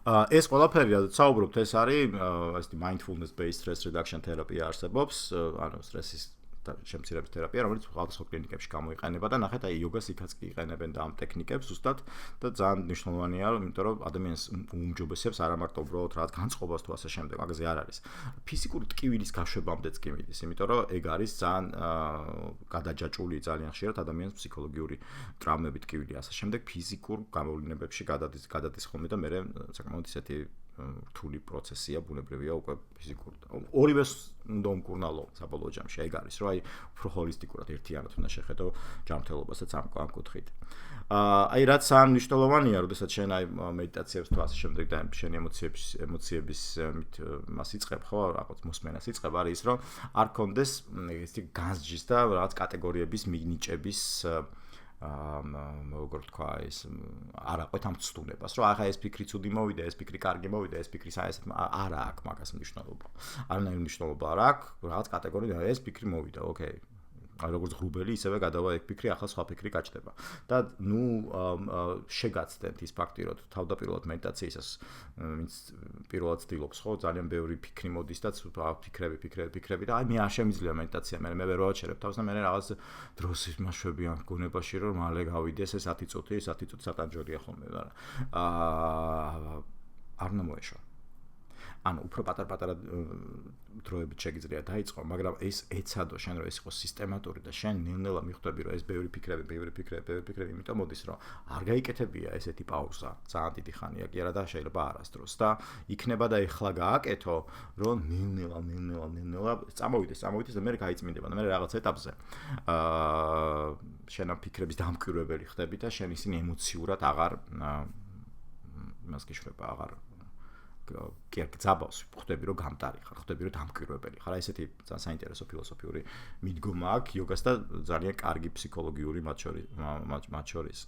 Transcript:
ეს ყველაფერი, რადგან საუბრობთ, ეს არის ესეთი mindfulness based stress reduction therapy არსებობს, ანუ სტრესის შემცირების თერაპია, რომელიც სხვადასხვა კლინიკებში გამოიყენება და ნახეთ, აი იოგას იქაც კი იყენებენ და ამ ტექნიკებს ზუსტად და ძალიან მნიშვნელოვანია, იმიტომ რომ ადამიანს უმჯობესებს არა მარტო უბრალოდ რაღაც განწყობას თუ ასე შემდეგ, მაგაზე არ არის. ფიზიკური ტკივილის გაშვებამდეც კი მიდის, იმიტომ რომ ეგ არის ძალიან გადაჯაჭვული ძალიან ხშირად ადამიანის ფსიქოლოგიური ტრავმები ტკივილი ასე შემდეგ ფიზიკურ გამოვლინებებში გადადის ხოლმე და მე საკმაოდ ისეთი რთული პროცესია, ბუნებრივია უკვე ფიზიკურად. ორივეს უნდა უმკურნალო საბოლოო ჯამში, ეგ არის, რომ აი უფრო ჰოლისტიკურად ერთიანად უნდა შეხედო ჯანმრთელობასაც ამ კუთხით. აი რაც ძალიან მნიშვნელოვანია, როდესაც შენ აი მედიტაციებს თუ ასე შემდეგ და შენი ემოციების მას იწყებ, ხო, რაღაც მოსმენას იწყებ, არის ის, რომ არ კონდეს ესეთი განსჯის და რაღაც კატეგორიების მიგნიჭების როგორ თქვა ეს არ აყვეთ ამ ცდუნებას რომ ახლა ეს ფიქრი ცუდი მოვიდა ეს ფიქრი კარგი მოვიდა ეს ფიქრი საერთოდ არა აქვს მაგას მნიშვნელობა არანაირი მნიშვნელობა არ აქვს რაღაც კატეგორია ეს ფიქრი მოვიდა ოკეი როგორც ღრუბელი ისევე გადავა ეგ ფიქრი ახლა სხვა ფიქრი გაჩნდება და ნუ შეგაცდეთ ის ფაქტი რომ თავდაპირველად მედიტაციისას ვინც პირველად ცდილობს ხო ძალიან ბევრი ფიქრი მოდის და ფიქრები და აი მე არ შემიძლია მედიტაცია მე ვერ ვაჩერებ თავს და მე რაღაც დროს მაშვებიან გონებაში რომ მალე გავიდეს ეს 10 წუთი სატანჯორია ხოლმე და არ უნდა მოეშვა ანუ უფრო პატარ-პატარა დროებით შეგიძლია დაიწყო, მაგრამ ეს ეცადო შენ რომ ეს იყოს სისტემატური და შენ ნელ-ნელა მიხვდები რომ ეს ბევრი ფიქრები, იმიტომ მოდის რომ არ გაიკეთებია ესეთი პაუზა, ძალიან დიდი ხანია კი არა და შეიძლება არასდროს და იქნება და ეხლა გააკეთო, რომ ნელ-ნელა წამოვიდეს და მე გაიწმინდება და მე რაღაც ეტაპზე შენ ამ ფიქრების დამკვირვებელი ხდები და შენ ისინი ემოციურად აღარ იმას გიშვება, აღარ კი არ გძაბავს, ხვდები რომ გამტარი ხარ, ხვდები რომ დამკვირვებელი ხარ. ესეთი ძალიან საინტერესო ფილოსოფიური მიდგომა აქვს იოგას და ძალიან კარგი ფსიქოლოგიური მათ შორის.